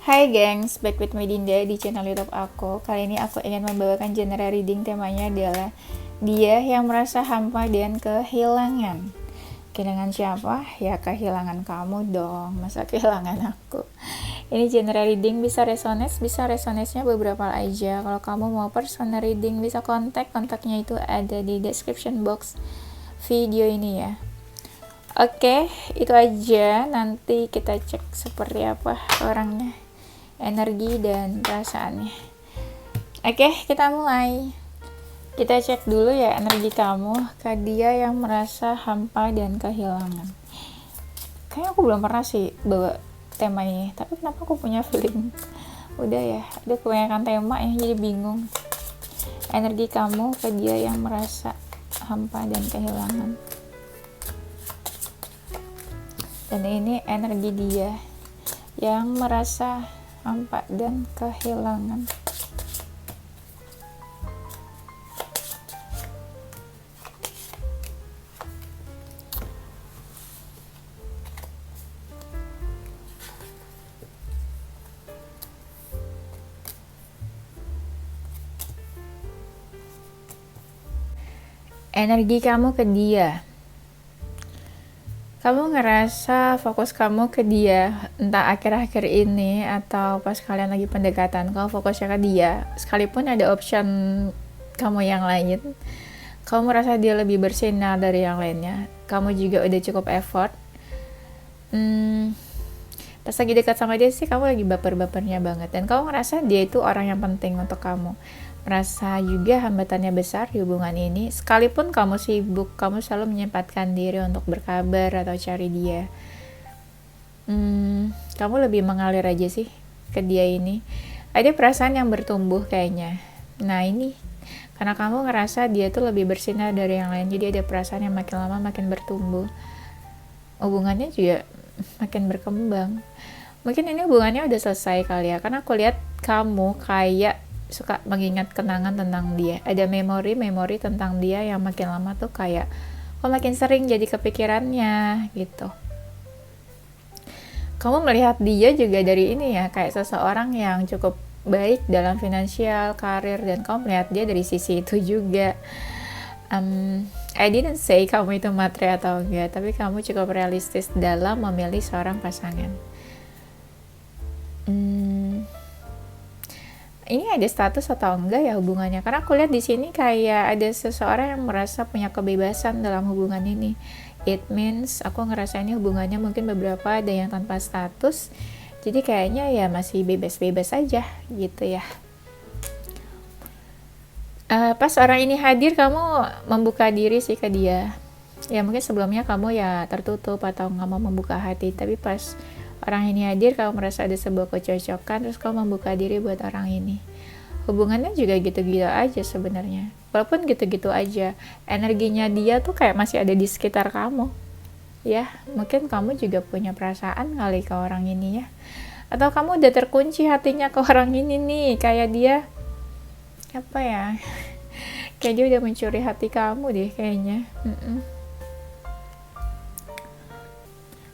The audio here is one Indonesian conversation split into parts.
Hai gengs, back with me Dinda di channel YouTube aku. Kali ini aku ingin membawakan genre reading, temanya adalah dia yang merasa hampa dan kehilangan. Kehilangan siapa? Ya kehilangan kamu dong, masa kehilangan aku. Ini genre reading bisa resonance-nya beberapa aja. Kalau kamu mau personal reading bisa kontaknya itu ada di description box video ini ya. Oke, itu aja. Nanti kita cek seperti apa orangnya, energi dan perasaannya. Oke, kita mulai. Kita cek dulu ya energi kamu ke dia yang merasa hampa dan kehilangan. Kayaknya aku belum pernah sih bawa tema ini, tapi kenapa aku punya feeling udah ya, ada kebanyakan tema ya, jadi bingung. Energi kamu ke dia yang merasa hampa dan kehilangan. Dan ini energi dia yang merasa hampa dan kehilangan. Energi kamu ke dia. Kamu ngerasa fokus kamu ke dia, entah akhir-akhir ini atau pas kalian lagi pendekatan, kamu fokusnya ke dia. Sekalipun ada option kamu yang lain, kamu merasa dia lebih bersinar dari yang lainnya. Kamu juga udah cukup effort. Pas lagi dekat sama dia sih kamu lagi baper-bapernya banget. Dan kamu ngerasa dia itu orang yang penting untuk kamu. Merasa juga hambatannya besar di hubungan ini. Sekalipun kamu sibuk, kamu selalu menyempatkan diri untuk berkabar atau cari dia. Kamu lebih mengalir aja sih ke dia ini. Ada perasaan yang bertumbuh kayaknya. Nah ini, karena kamu ngerasa dia tuh lebih bersinar dari yang lain. Jadi ada perasaan yang makin lama makin bertumbuh. Hubungannya juga makin berkembang. Mungkin ini hubungannya udah selesai kali ya. Karena aku lihat kamu kayak suka mengingat kenangan tentang dia. Ada memori-memori tentang dia yang makin lama tuh kayak kok makin sering jadi kepikirannya gitu. Kamu melihat dia juga dari ini ya, kayak seseorang yang cukup baik dalam finansial, karir, dan kamu melihat dia dari sisi itu juga. I didn't say kamu itu matre atau enggak, tapi kamu cukup realistis dalam memilih seorang pasangan. Ini ada status atau enggak ya hubungannya? Karena aku lihat di sini kayak ada seseorang yang merasa punya kebebasan dalam hubungan ini. It means aku ngerasa ini hubungannya mungkin beberapa ada yang tanpa status. Jadi kayaknya ya masih bebas-bebas aja gitu ya. Pas orang ini hadir kamu membuka diri sih ke dia. Ya mungkin sebelumnya kamu ya tertutup atau nggak mau membuka hati. Tapi pas orang ini hadir, kamu merasa ada sebuah kecocokan, terus kamu membuka diri buat orang ini. Hubungannya juga gitu-gitu aja sebenarnya. Walaupun gitu-gitu aja, energinya dia tuh kayak masih ada di sekitar kamu. Ya, mungkin kamu juga punya perasaan kali ke orang ini ya. Atau kamu udah terkunci hatinya ke orang ini nih, kayak dia, apa ya, kayak dia udah mencuri hati kamu deh kayaknya.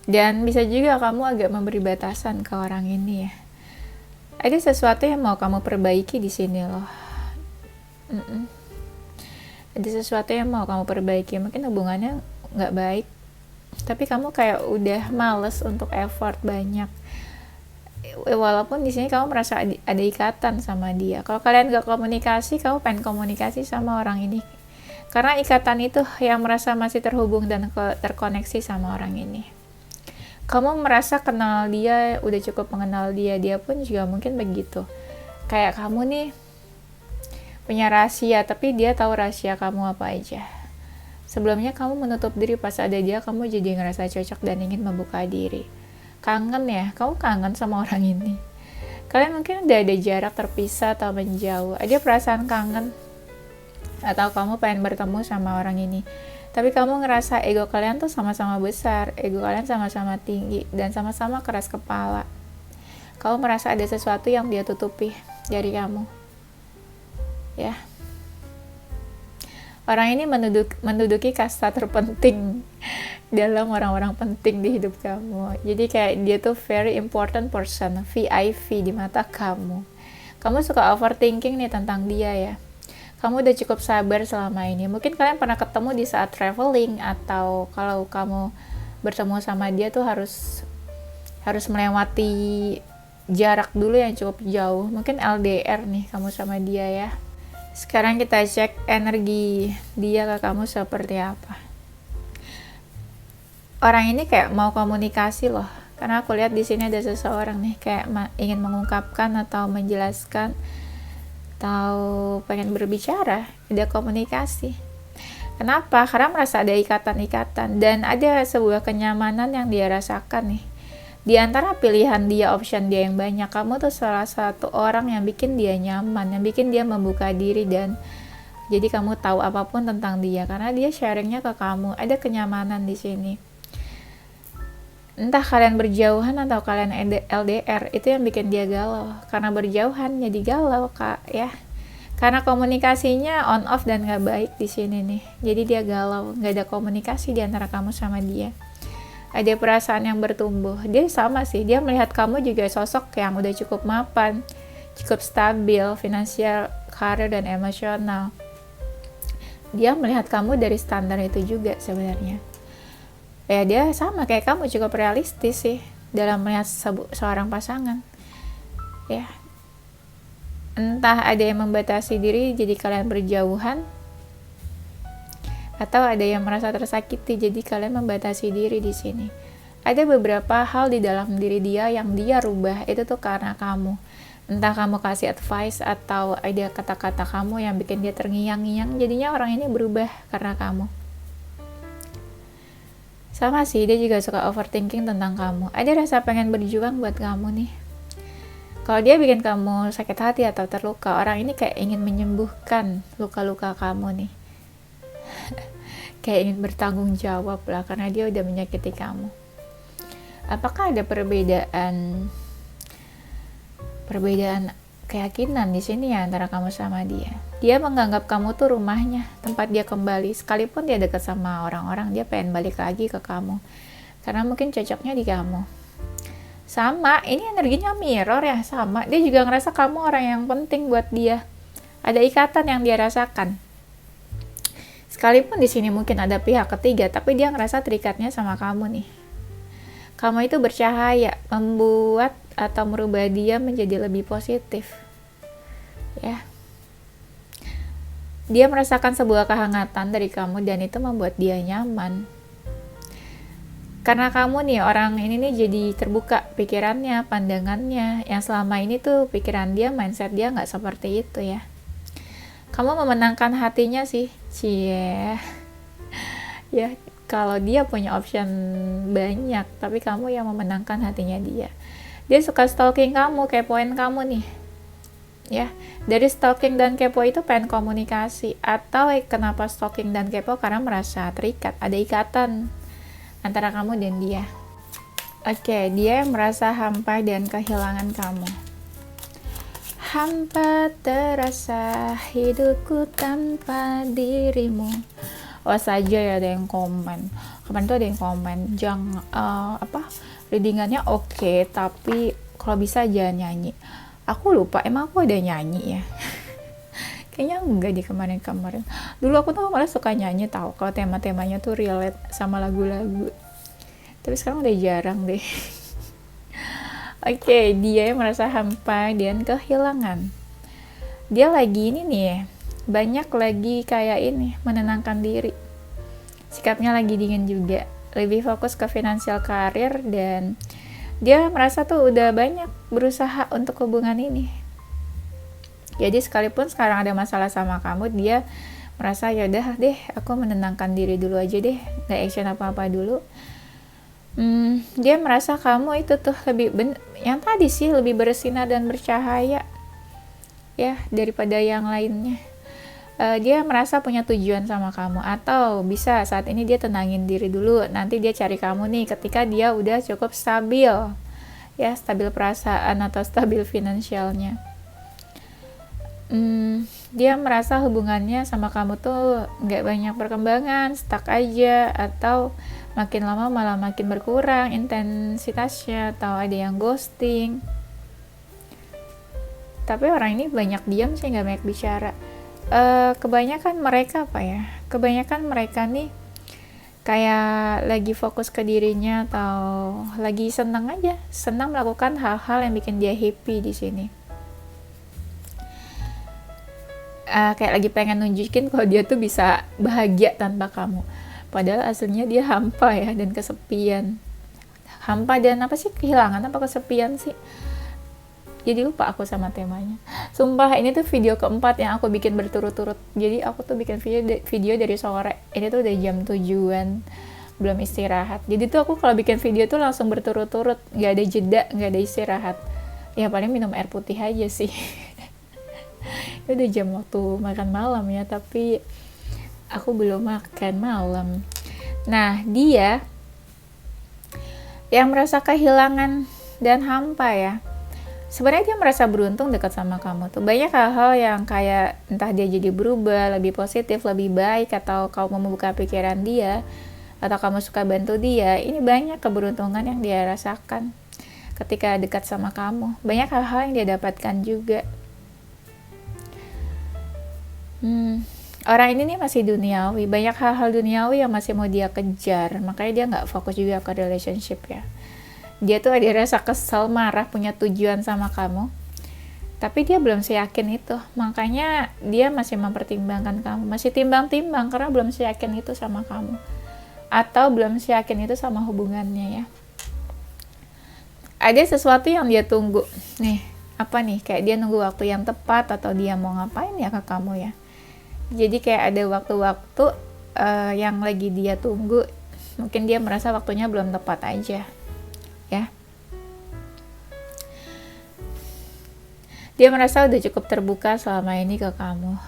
Dan bisa juga kamu agak memberi batasan ke orang ini ya. Ada sesuatu yang mau kamu perbaiki di sini loh. Ada sesuatu yang mau kamu perbaiki. Mungkin hubungannya nggak baik, tapi kamu kayak udah males untuk effort banyak. Walaupun di sini kamu merasa ada ikatan sama dia. Kalau kalian nggak komunikasi, kamu pengen komunikasi sama orang ini. Karena ikatan itu yang merasa masih terhubung dan terkoneksi sama orang ini. Kamu merasa kenal dia, udah cukup mengenal dia, dia pun juga mungkin begitu. Kayak kamu nih punya rahasia, tapi dia tahu rahasia kamu apa aja. Sebelumnya kamu menutup diri, pas ada dia kamu jadi ngerasa cocok dan ingin membuka diri. Kangen ya, kamu kangen sama orang ini. Kalian mungkin udah ada jarak, terpisah atau menjauh, ada perasaan kangen. Atau kamu pengen bertemu sama orang ini. Tapi kamu ngerasa ego kalian tuh sama-sama besar, ego kalian sama-sama tinggi, dan sama-sama keras kepala. Kamu merasa ada sesuatu yang dia tutupi dari kamu. Ya. Orang ini menduduki kasta terpenting dalam orang-orang penting di hidup kamu. Jadi kayak dia tuh very important person, VIP di mata kamu. Kamu suka overthinking nih tentang dia ya. Kamu udah cukup sabar selama ini. Mungkin kalian pernah ketemu di saat traveling, atau kalau kamu bertemu sama dia tuh harus melewati jarak dulu yang cukup jauh. Mungkin LDR nih kamu sama dia ya. Sekarang kita cek energi dia ke kamu seperti apa. Orang ini kayak mau komunikasi loh. Karena aku lihat di sini ada seseorang nih kayak ingin mengungkapkan atau menjelaskan atau pengen berbicara, ada komunikasi. Kenapa? Karena merasa ada ikatan-ikatan dan ada sebuah kenyamanan yang dia rasakan nih. Di antara pilihan dia, option dia yang banyak, kamu tuh salah satu orang yang bikin dia nyaman, yang bikin dia membuka diri, dan jadi kamu tahu apapun tentang dia karena dia sharingnya ke kamu. Ada kenyamanan di sini. Entah kalian berjauhan atau kalian LDR, itu yang bikin dia galau. Karena berjauhan jadi galau, Kak, ya. Karena komunikasinya on off dan gak baik di sini nih. Jadi dia galau, gak ada komunikasi di antara kamu sama dia. Ada perasaan yang bertumbuh. Dia sama sih, dia melihat kamu juga sosok yang udah cukup mapan, cukup stabil, finansial, karir, dan emosional. Dia melihat kamu dari standar itu juga sebenarnya. Ya dia sama kayak kamu, cukup realistis sih dalam melihat seorang pasangan ya. Entah ada yang membatasi diri jadi kalian berjauhan, atau ada yang merasa tersakiti jadi kalian membatasi diri di sini. Ada beberapa hal di dalam diri dia yang dia rubah, itu tuh karena kamu. Entah kamu kasih advice atau ada kata-kata kamu yang bikin dia terngiang-ngiang, jadinya orang ini berubah karena kamu. Sama sih, dia juga suka overthinking tentang kamu. Ada rasa pengen berjuang buat kamu nih. Kalau dia bikin kamu sakit hati atau terluka, orang ini kayak ingin menyembuhkan luka-luka kamu nih. Kayak ingin bertanggung jawab lah, karena dia udah menyakiti kamu. Apakah ada perbedaan keyakinan di sini ya antara kamu sama dia? Dia menganggap kamu tuh rumahnya, tempat dia kembali. Sekalipun dia dekat sama orang-orang, dia pengen balik lagi ke kamu. Karena mungkin cocoknya di kamu. Sama, ini energinya mirror ya, sama. Dia juga ngerasa kamu orang yang penting buat dia. Ada ikatan yang dia rasakan. Sekalipun di sini mungkin ada pihak ketiga, tapi dia ngerasa terikatnya sama kamu nih. Kamu itu bercahaya, membuat atau merubah dia menjadi lebih positif. Ya. Dia merasakan sebuah kehangatan dari kamu dan itu membuat dia nyaman. Karena kamu nih, orang ini nih jadi terbuka pikirannya, pandangannya. Yang selama ini tuh pikiran dia, mindset dia gak seperti itu ya. Kamu memenangkan hatinya sih. Cie. Ya, kalau dia punya option banyak, tapi kamu yang memenangkan hatinya dia. Dia suka stalking kamu, kepoin kamu nih. Ya, dari stalking dan kepo itu pengen komunikasi. Atau kenapa stalking dan kepo? Karena merasa terikat, ada ikatan antara kamu dan dia. Oke, dia merasa hampa dan kehilangan kamu. Hampa terasa hidupku tanpa dirimu. Oh saja ya ada yang komen. Kemarin tuh ada yang komen, jangan readingannya oke, tapi kalau bisa jangan nyanyi. Aku lupa, emang aku ada nyanyi ya? Kayaknya enggak di kemarin-kemarin. Dulu aku tuh malah suka nyanyi tahu, kalau tema-temanya tuh relate sama lagu-lagu. Tapi sekarang udah jarang deh. Oke, dia merasa hampa dan kehilangan. Dia lagi ini nih, banyak lagi kayak ini, menenangkan diri. Sikapnya lagi dingin juga. Lebih fokus ke finansial karir dan dia merasa tuh udah banyak berusaha untuk hubungan ini. Jadi sekalipun sekarang ada masalah sama kamu, dia merasa yaudah deh, aku menenangkan diri dulu aja deh, gak action apa-apa dulu. Dia merasa kamu itu tuh yang tadi sih lebih bersinar dan bercahaya ya daripada yang lainnya. Dia merasa punya tujuan sama kamu, atau bisa saat ini dia tenangin diri dulu, nanti dia cari kamu nih ketika dia udah cukup stabil ya, stabil perasaan atau stabil finansialnya. Dia merasa hubungannya sama kamu tuh nggak banyak perkembangan, stuck aja, atau makin lama malah makin berkurang intensitasnya, atau ada yang ghosting. Tapi orang ini banyak diam sih, nggak banyak bicara. Kebanyakan mereka apa ya? Kebanyakan mereka nih kayak lagi fokus ke dirinya atau lagi senang aja, senang melakukan hal-hal yang bikin dia happy di sini. Kayak lagi pengen nunjukin kalau dia tuh bisa bahagia tanpa kamu. Padahal aslinya dia hampa ya, dan kesepian. Hampa dan apa sih, kehilangan apa kesepian sih? Jadi lupa aku sama temanya. Sumpah, ini tuh video keempat yang aku bikin berturut-turut. Jadi aku tuh bikin video dari sore. Ini tuh udah jam 7-an, belum istirahat. Jadi tuh aku kalau bikin video tuh langsung berturut-turut, nggak ada jeda, nggak ada istirahat. Ya paling minum air putih aja sih. Itu udah jam waktu makan malam ya, tapi aku belum makan malam. Nah, dia yang merasa kehilangan dan hampa ya, sebenarnya dia merasa beruntung dekat sama kamu tuh. Banyak hal-hal yang kayak entah dia jadi berubah, lebih positif, lebih baik, atau kamu membuka pikiran dia, atau kamu suka bantu dia. Ini banyak keberuntungan yang dia rasakan ketika dekat sama kamu. Banyak hal-hal yang dia dapatkan juga. Orang ini nih masih duniawi, banyak hal-hal duniawi yang masih mau dia kejar, makanya dia nggak fokus juga ke relationship ya. Dia tuh ada rasa kesel, marah, punya tujuan sama kamu, tapi dia belum seyakin itu, makanya dia masih mempertimbangkan kamu, masih timbang-timbang karena belum seyakin itu sama kamu, atau belum seyakin itu sama hubungannya ya. Ada sesuatu yang dia tunggu nih, apa nih, kayak dia nunggu waktu yang tepat, atau dia mau ngapain ya ke kamu ya. Jadi kayak ada waktu-waktu yang lagi dia tunggu, mungkin dia merasa waktunya belum tepat aja ya. Dia merasa udah cukup terbuka selama ini ke kamu,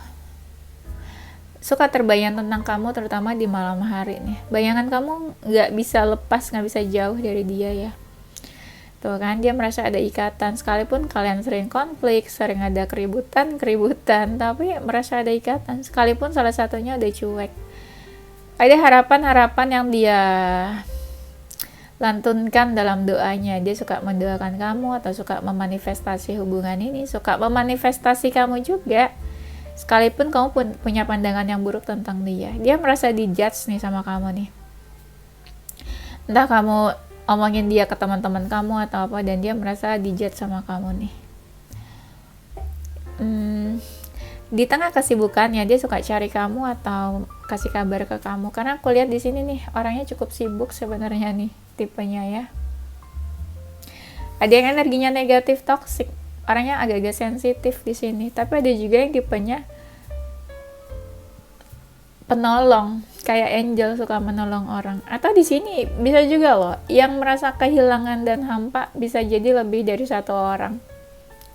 suka terbayang tentang kamu, terutama di malam hari nih. Bayangan kamu nggak bisa lepas, nggak bisa jauh dari dia ya. Tuh kan, dia merasa ada ikatan, sekalipun kalian sering konflik, sering ada keributan, tapi merasa ada ikatan, sekalipun salah satunya udah cuek. Ada harapan-harapan yang dia lantunkan dalam doanya. Dia suka mendoakan kamu, atau suka memanifestasi hubungan ini, suka memanifestasi kamu juga, sekalipun kamu punya pandangan yang buruk tentang dia. Dia merasa dijudge nih sama kamu nih, entah kamu omongin dia ke teman-teman kamu atau apa, dan dia merasa dijudge sama kamu nih. Di tengah kesibukannya dia suka cari kamu atau kasih kabar ke kamu, karena aku lihat di sini nih orangnya cukup sibuk sebenarnya nih tipenya ya. Ada yang energinya negatif, toxic, orangnya agak-agak sensitif di sini, tapi ada juga yang tipenya penolong, kayak angel, suka menolong orang. Atau di sini bisa juga loh, yang merasa kehilangan dan hampa bisa jadi lebih dari satu orang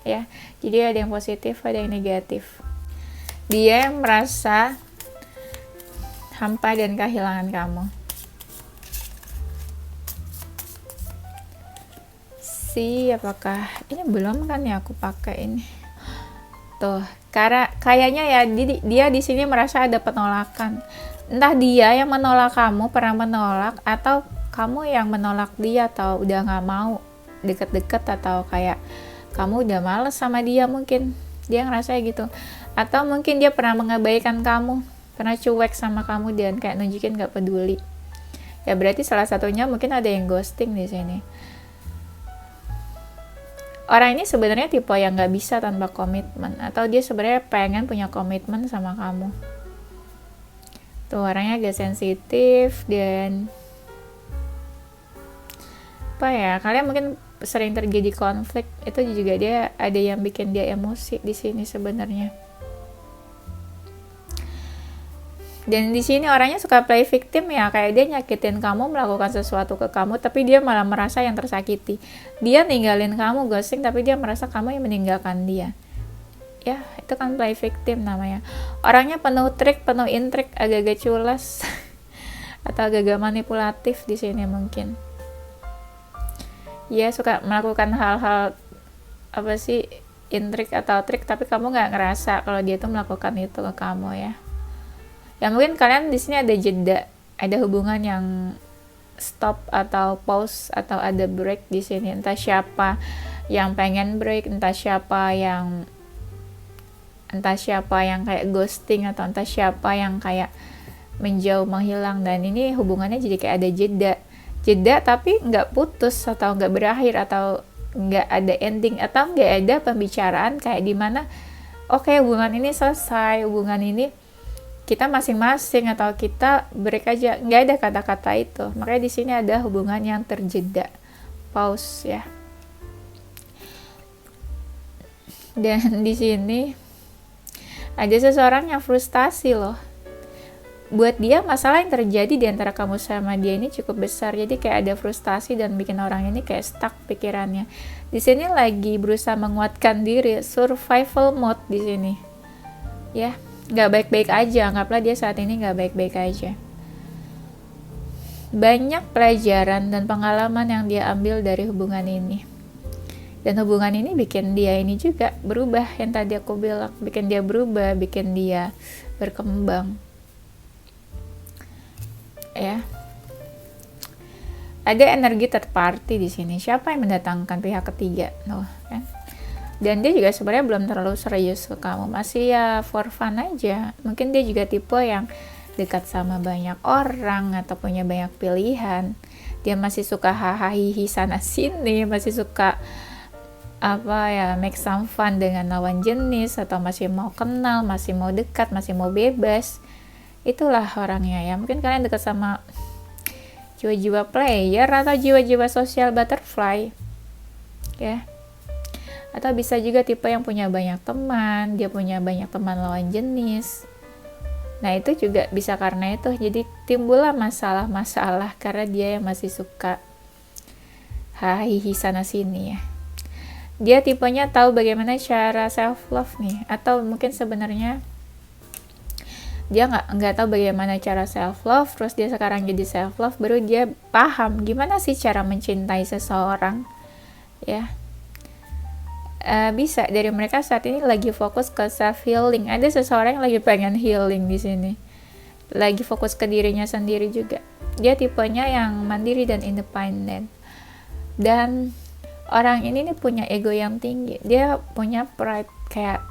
ya. Jadi ada yang positif, ada yang negatif. Dia yang merasa hampa dan kehilangan kamu. Apakah ini belum kan ya aku pakai ini tuh, karena kayaknya ya dia di sini merasa ada penolakan. Entah dia yang menolak kamu, pernah menolak, atau kamu yang menolak dia, atau udah nggak mau deket-deket, atau kayak kamu udah males sama dia, mungkin dia ngerasa gitu. Atau mungkin dia pernah mengabaikan kamu, pernah cuek sama kamu dan kayak nunjukin nggak peduli. Ya berarti salah satunya mungkin ada yang ghosting di sini. Orang ini sebenarnya tipe yang nggak bisa tanpa komitmen, atau dia sebenarnya pengen punya komitmen sama kamu. Tuh orangnya agak sensitif, dan apa ya, kalian mungkin sering terjadi konflik, itu juga dia ada yang bikin dia emosi di sini sebenarnya. Dan di sini orangnya suka play victim ya, kayak dia nyakitin kamu, melakukan sesuatu ke kamu, tapi dia malah merasa yang tersakiti. Dia ninggalin kamu, ghosting, tapi dia merasa kamu yang meninggalkan dia. Ya, itu kan play victim namanya. Orangnya penuh trik, penuh intrik, agak-agak culas atau agak-agak manipulatif di sini mungkin. Ya, suka melakukan hal-hal apa sih, intrik atau trik tapi kamu nggak ngerasa kalau dia tuh melakukan itu ke kamu ya. Ya mungkin kalian di sini ada jeda, ada hubungan yang stop atau pause atau ada break di sini. Entah siapa yang pengen break, entah siapa yang kayak ghosting, atau entah siapa yang kayak menjauh, menghilang. Dan ini hubungannya jadi kayak ada jeda tapi nggak putus atau nggak berakhir atau nggak ada ending atau nggak ada pembicaraan kayak dimana oke, hubungan ini selesai, hubungan ini kita masing-masing atau kita break aja, nggak ada kata-kata itu. Makanya di sini ada hubungan yang terjeda, pause ya. Dan di sini ada seseorang yang frustasi loh. Buat dia masalah yang terjadi di antara kamu sama dia ini cukup besar, jadi kayak ada frustasi dan bikin orang ini kayak stuck pikirannya. Di sini lagi berusaha menguatkan diri, survival mode di sini. Ya, nggak baik-baik aja, anggaplah dia saat ini nggak baik-baik aja. Banyak pelajaran dan pengalaman yang dia ambil dari hubungan ini. Dan hubungan ini bikin dia ini juga berubah, yang tadi aku bilang, bikin dia berubah, bikin dia berkembang. Ya. Ada energi third party di sini. Siapa yang mendatangkan pihak ketiga? Kan? Dan dia juga sebenarnya belum terlalu serius ke kamu, masih ya for fun aja. Mungkin dia juga tipe yang dekat sama banyak orang atau punya banyak pilihan. Dia masih suka hahaha sana sini, masih suka make some fun dengan lawan jenis, atau masih mau kenal, masih mau dekat, masih mau bebas. Itulah orangnya ya. Mungkin kalian dekat sama jiwa-jiwa player atau jiwa-jiwa social butterfly ya. Atau bisa juga tipe yang punya banyak teman, dia punya banyak teman lawan jenis. Nah itu juga bisa karena itu, jadi timbullah masalah-masalah karena dia yang masih suka hahihi sana sini ya. Dia tipenya tahu bagaimana cara self love nih, atau mungkin sebenarnya dia nggak tahu bagaimana cara self love, terus dia sekarang jadi self love, baru dia paham gimana sih cara mencintai seseorang ya. Bisa dari mereka saat ini lagi fokus ke self healing. Ada seseorang yang lagi pengen healing di sini, lagi fokus ke dirinya sendiri juga. Dia tipenya yang mandiri dan independen, dan orang ini nih punya ego yang tinggi. Dia punya pride, kayak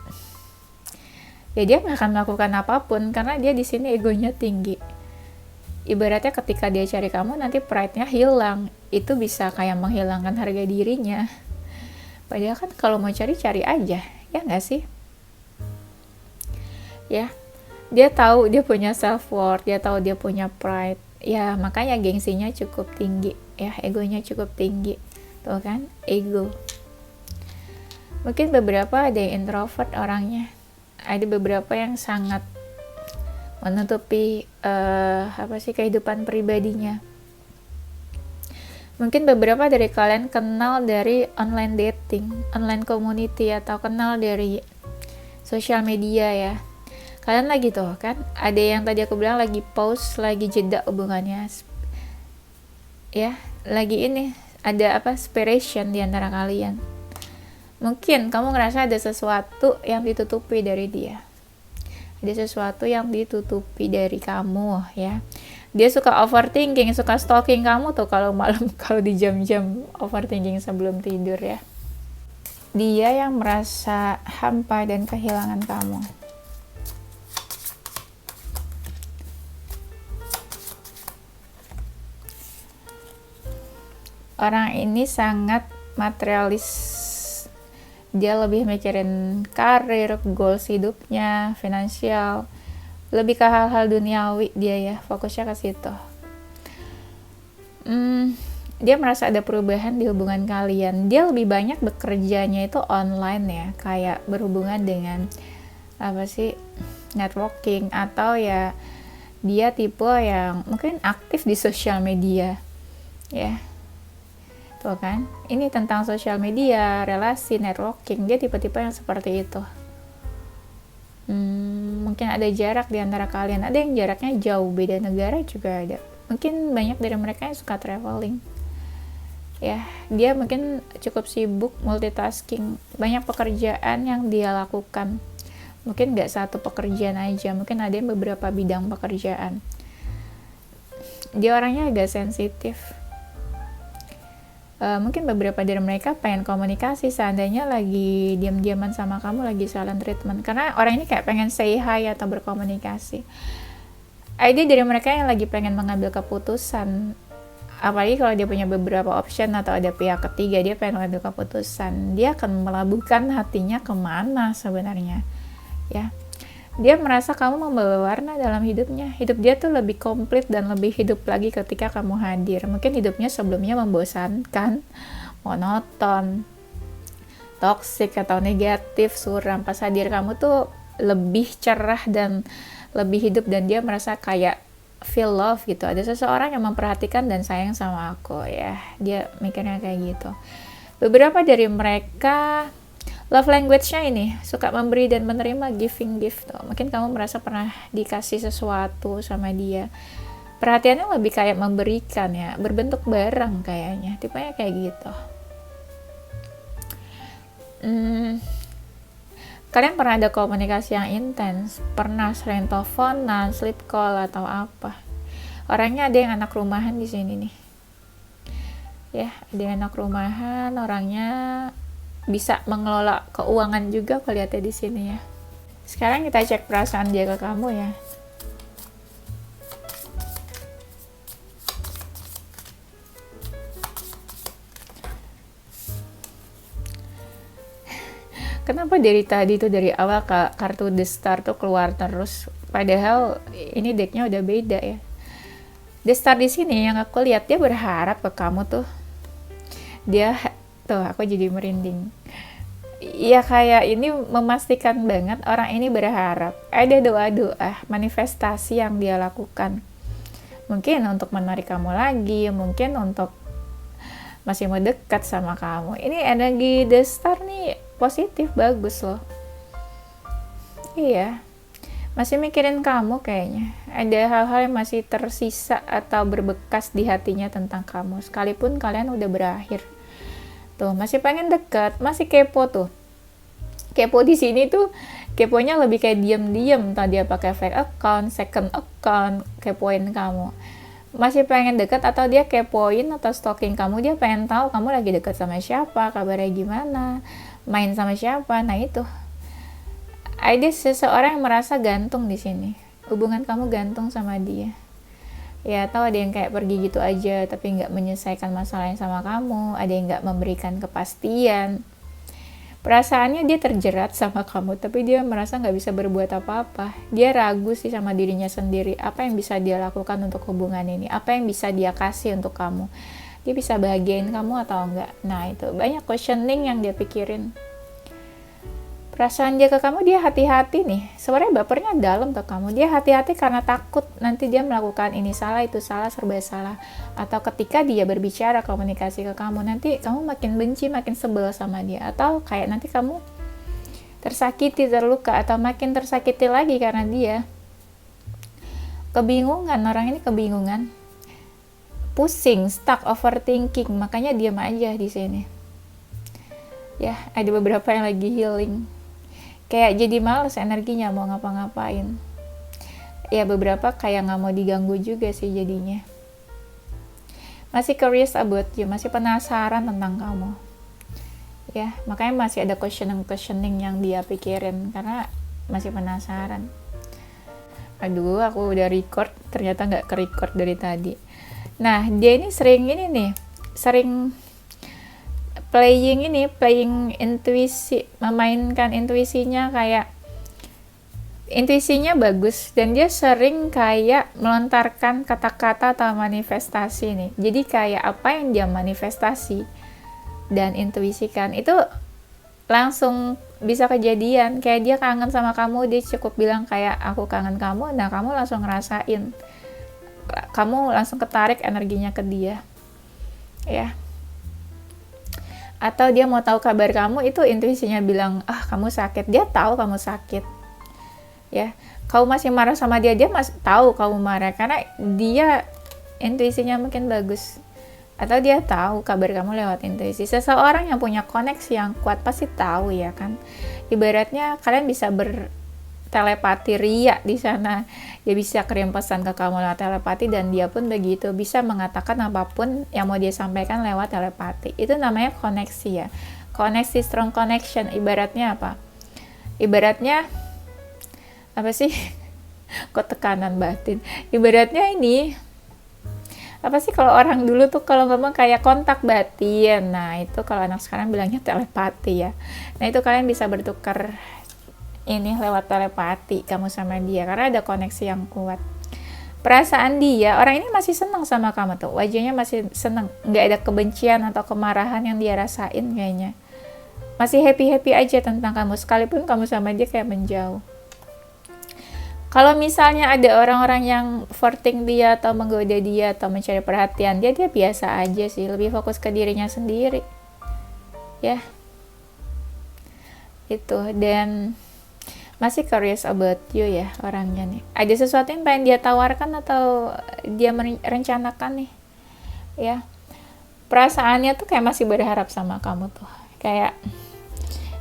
ya dia nggak akan melakukan apapun karena dia di sini egonya tinggi. Ibaratnya ketika dia cari kamu, nanti pride-nya hilang. Itu bisa kayak menghilangkan harga dirinya. Padahal kan kalau mau cari aja, ya nggak sih? Ya, dia tahu dia punya self worth, dia tahu dia punya pride. Ya makanya gengsinya cukup tinggi, ya egonya cukup tinggi, tuh kan, ego. Mungkin beberapa ada yang introvert orangnya. Ada beberapa yang sangat menutupi kehidupan pribadinya. Mungkin beberapa dari kalian kenal dari online dating, online community, atau kenal dari sosial media ya. Kalian lagi tuh kan, ada yang tadi aku bilang lagi pause, lagi jeda hubungannya. Ya, lagi ini ada separation di antara kalian. Mungkin kamu ngerasa ada sesuatu yang ditutupi dari dia. Ada sesuatu yang ditutupi dari kamu ya. Dia suka overthinking, suka stalking kamu tuh kalau malam, kalau di jam-jam overthinking sebelum tidur ya. Dia yang merasa hampa dan kehilangan kamu. Orang ini sangat materialis. Dia lebih mikirin karir, goals hidupnya, finansial, lebih ke hal-hal duniawi dia ya, fokusnya ke situ. Dia merasa ada perubahan di hubungan kalian. Dia lebih banyak bekerjanya itu online ya, kayak berhubungan dengan networking, atau ya dia tipe yang mungkin aktif di sosial media ya. Tuh kan, ini tentang sosial media, relasi, networking. Dia tipe-tipe yang seperti itu. Mungkin ada jarak di antara kalian. Ada yang jaraknya jauh, beda negara juga ada. Mungkin banyak dari mereka yang suka traveling Ya, dia mungkin cukup sibuk multitasking, banyak pekerjaan yang dia lakukan. Mungkin nggak satu pekerjaan aja, mungkin ada yang beberapa bidang pekerjaan. Dia orangnya agak sensitif. Mungkin beberapa dari mereka pengen komunikasi, seandainya lagi diam-diaman sama kamu, lagi silent treatment, karena orang ini kayak pengen say hi atau berkomunikasi. Ada dari mereka yang lagi pengen mengambil keputusan, apalagi kalau dia punya beberapa option atau ada pihak ketiga, dia pengen mengambil keputusan. Dia akan melabuhkan hatinya kemana sebenarnya, ya. Dia merasa kamu membawa warna dalam hidupnya. Hidup dia tuh lebih komplit dan lebih hidup lagi ketika kamu hadir. Mungkin hidupnya sebelumnya membosankan, monoton, toksik atau negatif, suram. Pas hadir kamu tuh lebih cerah dan lebih hidup, dan dia merasa kayak feel love gitu. Ada seseorang yang memperhatikan dan sayang sama aku, ya. Dia mikirnya kayak gitu. Beberapa dari mereka love language-nya ini suka memberi dan menerima, giving gift. Mungkin kamu merasa pernah dikasih sesuatu sama dia. Perhatiannya lebih kayak memberikan, ya, berbentuk barang kayaknya. Tipenya kayak gitu. Kalian pernah ada komunikasi yang intens? Pernah sering teleponan, sleep call atau apa? Orangnya ada yang anak rumahan di sini nih. Ya, ada yang anak rumahan, orangnya bisa mengelola keuangan juga, aku lihatnya di sini ya. Sekarang kita cek perasaan dia ke kamu ya. Kenapa dari tadi tuh, dari awal kartu The Star tuh keluar terus, padahal ini decknya udah beda ya. The Star di sini yang aku lihat, dia berharap ke kamu tuh. Dia tuh, aku jadi merinding. Ya kayak ini memastikan banget orang ini berharap. Ada doa-doa, manifestasi yang dia lakukan. Mungkin untuk menarik kamu lagi, mungkin untuk masih mau dekat sama kamu. Ini energi The Star nih positif, bagus loh. Iya, masih mikirin kamu kayaknya. Ada hal-hal yang masih tersisa atau berbekas di hatinya tentang kamu, sekalipun kalian udah berakhir. Tuh, masih pengen dekat, masih kepo tuh. Kepo di sini tuh, keponya lebih kayak diam-diam, entah dia pakai fake account, second account, kepoin kamu. Masih pengen dekat, atau dia kepoin atau stalking kamu, dia pengen tahu kamu lagi dekat sama siapa, kabarnya gimana, main sama siapa. Nah itu. Ada seseorang yang merasa gantung di sini. Hubungan kamu gantung sama dia. Ya, atau ada yang kayak pergi gitu aja tapi nggak menyelesaikan masalahnya sama kamu, ada yang nggak memberikan kepastian. Perasaannya dia terjerat sama kamu, tapi dia merasa nggak bisa berbuat apa-apa. Dia ragu sih sama dirinya sendiri, apa yang bisa dia lakukan untuk hubungan ini, apa yang bisa dia kasih untuk kamu. Dia bisa bahagiain kamu atau enggak. Nah itu, banyak questioning yang dia pikirin. Perasaan dia ke kamu, dia hati-hati nih. Sebenarnya bapernya dalam ke kamu. Dia hati-hati karena takut nanti dia melakukan ini salah, itu salah, serba salah. Atau ketika dia berbicara, komunikasi ke kamu, nanti kamu makin benci, makin sebel sama dia. Atau kayak nanti kamu tersakiti, terluka, atau makin tersakiti lagi karena dia. Kebingungan, orang ini kebingungan. Pusing, stuck, overthinking. Makanya diam aja di sini. Ya, ada beberapa yang lagi healing. Kayak jadi males energinya mau ngapa-ngapain. Ya beberapa kayak gak mau diganggu juga sih jadinya. Masih curious about you, masih penasaran tentang kamu. Ya, makanya masih ada questioning yang dia pikirin, karena masih penasaran. Aduh, aku udah record, ternyata gak ke-record dari tadi. Nah, dia ini sering playing intuisi, memainkan intuisinya, kayak intuisinya bagus, dan dia sering kayak melontarkan kata-kata atau manifestasi nih. Jadi kayak apa yang dia manifestasi dan intuisikan itu langsung bisa kejadian. Kayak dia kangen sama kamu, dia cukup bilang kayak aku kangen kamu, nah kamu langsung ngerasain, kamu langsung ketarik energinya ke dia ya. Atau dia mau tahu kabar kamu, itu intuisinya bilang, kamu sakit, dia tahu kamu sakit ya. Kamu masih marah sama dia, dia masih tahu kamu marah, karena dia intuisinya mungkin bagus. atau dia tahu kabar kamu lewat intuisi. Seseorang yang punya koneksi yang kuat pasti tahu ya kan. Ibaratnya kalian bisa bertelepati ria di sana. Dia bisa kirim pesan ke kamu lewat telepati, dan dia pun begitu, bisa mengatakan apapun yang mau dia sampaikan lewat telepati. Itu namanya koneksi ya. Koneksi, strong connection. Ibaratnya apa? Ibaratnya apa sih? Kok tekanan batin? Ibaratnya ini apa sih, kalau orang dulu tuh kalau ngomong kayak kontak batin. Nah itu kalau anak sekarang bilangnya telepati ya. Nah itu kalian bisa bertukar ini lewat telepati kamu sama dia, karena ada koneksi yang kuat. Perasaan dia, orang ini masih senang sama kamu tuh, wajahnya masih senang, nggak ada kebencian atau kemarahan yang dia rasain kayaknya. Masih happy-happy aja tentang kamu, sekalipun kamu sama dia kayak menjauh. Kalau misalnya ada orang-orang yang flirting dia atau menggoda dia atau mencari perhatian dia biasa aja sih, lebih fokus ke dirinya sendiri ya itu. Dan masih curious about you ya orangnya nih, ada sesuatu yang pengen dia tawarkan atau dia merencanakan nih ya. Perasaannya tuh kayak masih berharap sama kamu tuh, kayak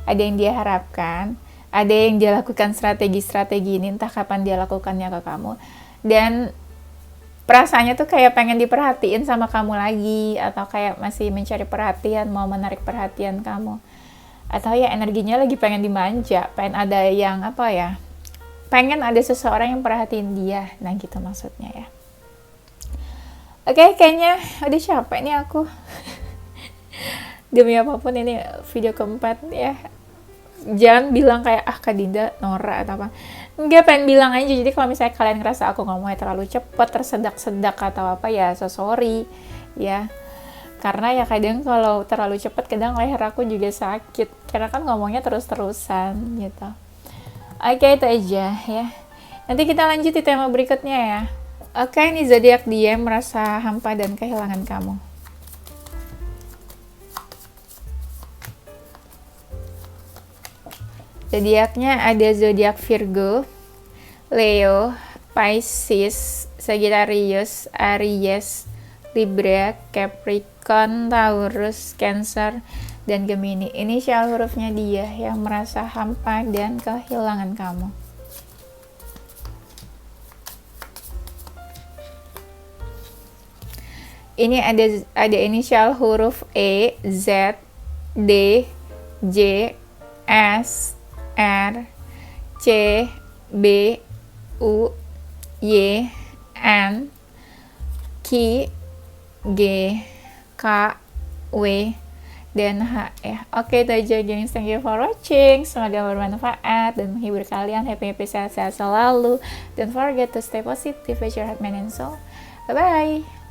ada yang dia harapkan, ada yang dia lakukan strategi-strategi ini, entah kapan dia lakukannya ke kamu. Dan perasaannya tuh kayak pengen diperhatiin sama kamu lagi, atau kayak masih mencari perhatian, mau menarik perhatian kamu. Atau ya energinya lagi pengen dimanja, pengen ada yang apa ya, pengen ada seseorang yang perhatiin dia. Nah gitu maksudnya ya. Oke, kayaknya udah capek nih aku. Demi apapun ini video keempat ya. Jangan bilang kayak Kak Dinda norak atau apa, enggak, pengen bilang aja. Jadi kalau misalnya kalian ngerasa aku ngomongnya terlalu cepat, tersedak-sedak atau apa ya, so sorry ya, karena ya kadang kalau terlalu cepat kadang leher aku juga sakit karena kan ngomongnya terus-terusan gitu. Oke, itu aja ya, nanti kita lanjut di tema berikutnya ya. Oke, ini zodiak dia merasa hampa dan kehilangan kamu. Zodiaknya ada zodiak Virgo, Leo, Pisces, Sagittarius, Aries, Libra, Capricorn, Taurus, Cancer, dan Gemini. Inisial hurufnya dia yang merasa hampa dan kehilangan kamu. Ini ada inisial huruf E, Z, D, J, S, R, C, B, U, Y, N, Q, G, K, W, dan H ya. Oke, itu aja guys. Thank you for watching. Semoga bermanfaat dan menghibur kalian. Happy sehat-sehat selalu. Don't forget to stay positive with your heart, mind, and soul. Bye-bye.